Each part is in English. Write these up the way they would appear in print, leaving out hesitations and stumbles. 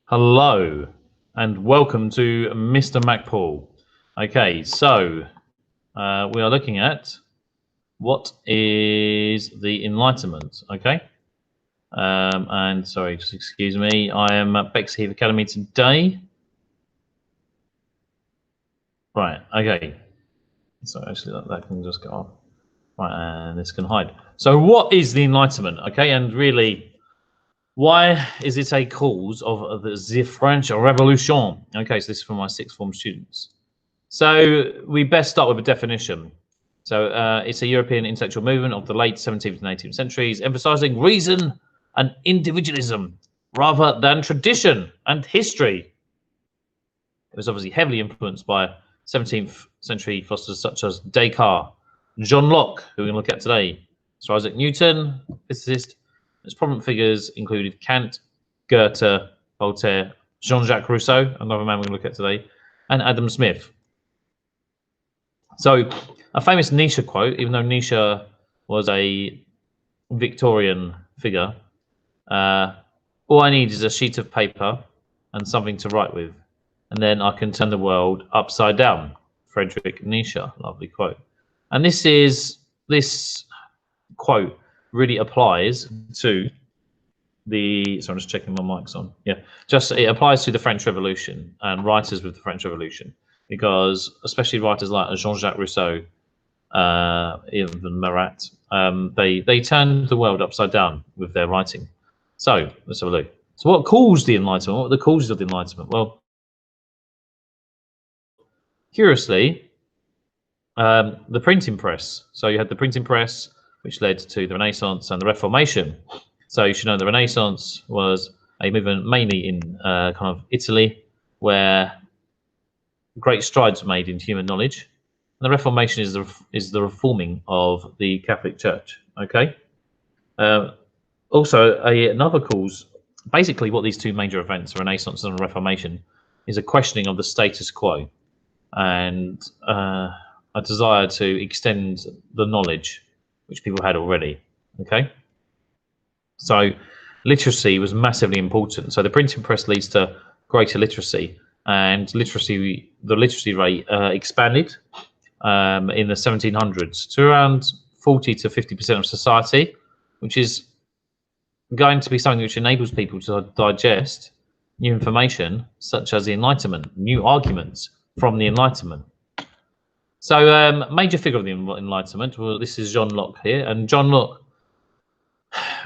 Hello and welcome to Mr. Mack-Poole. Okay, so we are looking at what is the Enlightenment. Okay, and sorry, just excuse me. I am at Bexheath Academy today. Right. Okay. So actually, that can just go off. Right, and this can hide. So, what is the Enlightenment? Okay, and really, why is it a cause of the French Revolution? Okay, so this is for my sixth form students. So we best start with a definition. So it's a European intellectual movement of the late 17th and 18th centuries, emphasizing reason and individualism rather than tradition and history. It was obviously heavily influenced by 17th century philosophers such as Descartes, John Locke, who we're going to look at today, Sir Isaac Newton, physicist. Its prominent figures included Kant, Goethe, Voltaire, JeanJacques Rousseau, another man we're going to look at today, and Adam Smith. So, a famous Nietzsche quote, even though Nietzsche was a Victorian figure, all I need is a sheet of paper and something to write with, and then I can turn the world upside down. Friedrich Nietzsche, lovely quote. And this quote really applies to the. So I'm just checking my mic's on. Yeah, it applies to the French Revolution and writers with the French Revolution, because especially writers like Jean-Jacques Rousseau, even Marat, they turned the world upside down with their writing. So let's have a look. So what caused the Enlightenment? What were the causes of the Enlightenment? Well, curiously, the printing press. So you had the printing press, which led to the Renaissance and the Reformation. So you should know the Renaissance was a movement mainly in kind of Italy, where great strides were made in human knowledge. And the Reformation is the reforming of the Catholic Church. Okay. Also, another cause. Basically, what these two major events, Renaissance and Reformation, is a questioning of the status quo, and a desire to extend the knowledge which people had already. Okay. So, literacy was massively important. So the printing press leads to greater literacy, and the literacy rate expanded in the 1700s to around 40 to 50% of society, which is going to be something which enables people to digest new information, such as the Enlightenment, new arguments from the Enlightenment. So, major figure of the Enlightenment, well, this is John Locke here, and John Locke,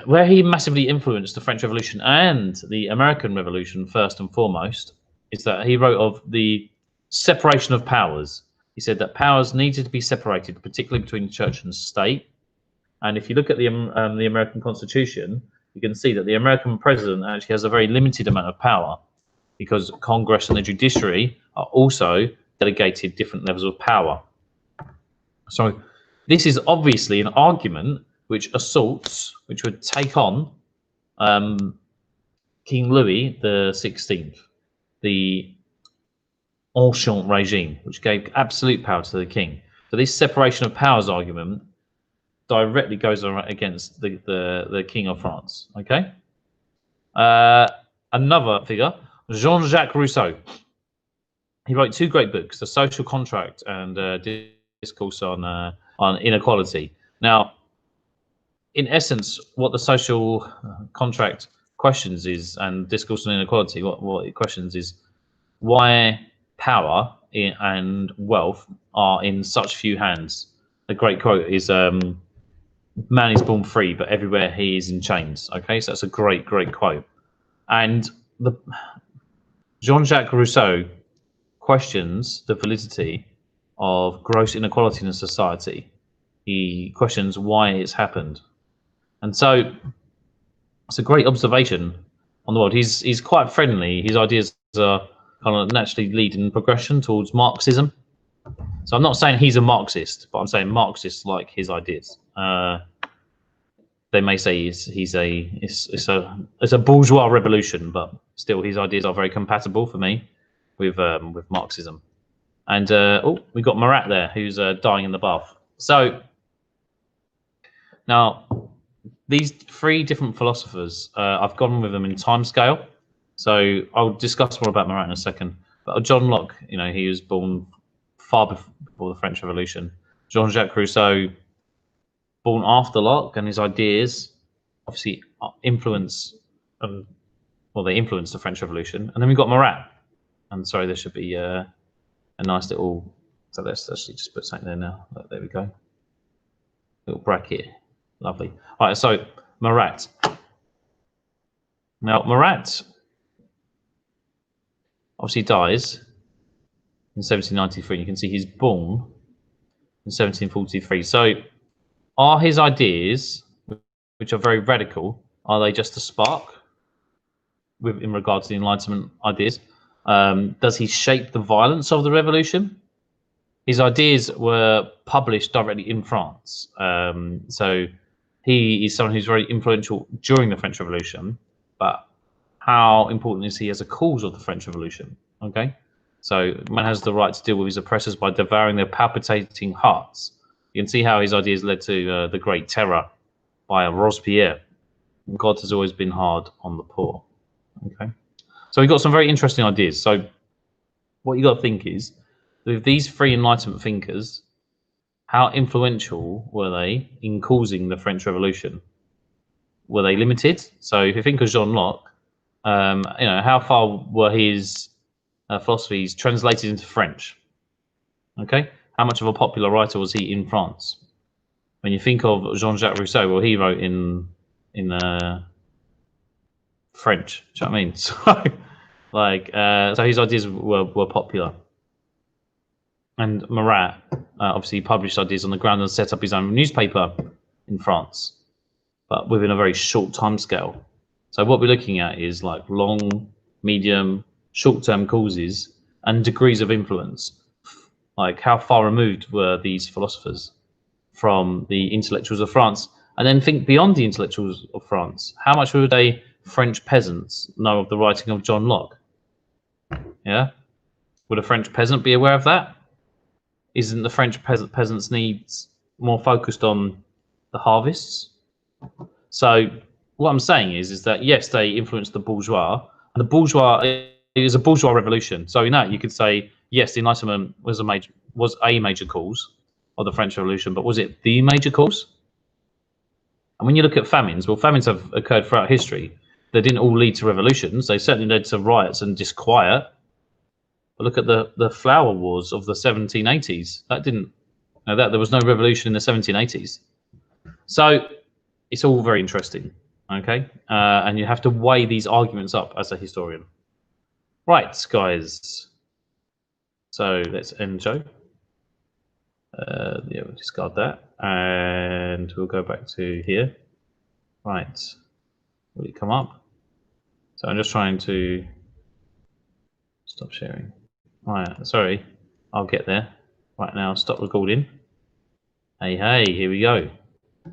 where he massively influenced the French Revolution and the American Revolution first and foremost, is that he wrote of the separation of powers. He said that powers needed to be separated, particularly between church and state. And if you look at the American Constitution, you can see that the American president actually has a very limited amount of power, because Congress and the judiciary are also delegated different levels of power. So this is obviously an argument which would take on King Louis the 16th, the Ancient regime, which gave absolute power to the king. So this separation of powers argument directly goes against the King of France. Okay. Another figure, Jean-Jacques Rousseau. He wrote two great books, The Social Contract and Discourse on Inequality. Now, in essence, what the social contract questions is, and Discourse on Inequality, what it questions is why power and wealth are in such few hands. The great quote is, man is born free, but everywhere he is in chains. Okay, so that's a great quote. And Jean-Jacques Rousseau questions the validity of gross inequality in society. He questions why it's happened. And so it's a great observation on the world. He's quite friendly. His ideas are kind of naturally leading progression towards Marxism. So I'm not saying he's a Marxist, but I'm saying Marxists like his ideas. They may say it's a bourgeois revolution, but still his ideas are very compatible for me with Marxism. And we got Marat there, who's dying in the bath. So now these three different philosophers, I've gone with them in time scale. So I'll discuss more about Marat in a second. But John Locke, he was born far before the French Revolution. JeanJacques Rousseau, born after Locke, and his ideas obviously influence, they influenced the French Revolution. And then we've got Marat. And sorry, there should be a nice little. So let's actually just put something there now. There we go. Little bracket. Lovely. All right, so Marat. Now, Marat obviously dies in 1793. You can see he's born in 1743. So are his ideas, which are very radical, are they just a spark in regards to the Enlightenment ideas? Does he shape the violence of the revolution? His ideas were published directly in France. So he is someone who's very influential during the French Revolution, but how important is he as a cause of the French Revolution? Okay, so man has the right to deal with his oppressors by devouring their palpitating hearts. You can see how his ideas led to the Great Terror by Robespierre. God has always been hard on the poor. Okay, so we've got some very interesting ideas. So what you got to think is, with these three Enlightenment thinkers, how influential were they in causing the French Revolution? Were they limited? So if you think of Jean Locke, how far were his philosophies translated into French? Okay, how much of a popular writer was he in France? When you think of Jean-Jacques Rousseau, well, he wrote in French. Do you know what I mean? So his ideas were popular. And Marat obviously published ideas on the ground and set up his own newspaper in France, but within a very short time scale. So what we're looking at is like long, medium, short-term causes and degrees of influence. Like how far removed were these philosophers from the intellectuals of France? And then think beyond the intellectuals of France. How much would a French peasants know of the writing of John Locke? Yeah, would a French peasant be aware of that? Isn't the French peasants' needs more focused on the harvests? So what I'm saying is that yes, they influenced the bourgeois, and the bourgeois is a bourgeois revolution. So in that you could say yes, the Enlightenment was a major cause of the French Revolution, but was it the major cause? And when you look at famines, well, famines have occurred throughout history. They didn't all lead to revolutions. They certainly led to riots and disquiet. But look at the flower wars of the 1780s. There was no revolution in the 1780s. So it's all very interesting, okay? And you have to weigh these arguments up as a historian. Right, guys. So let's end show. Yeah, we'll discard that. And we'll go back to here. Right. Will it come up? So I'm just trying to stop sharing. Right, sorry. I'll get there. Right now, stop recording. Hey, here we go.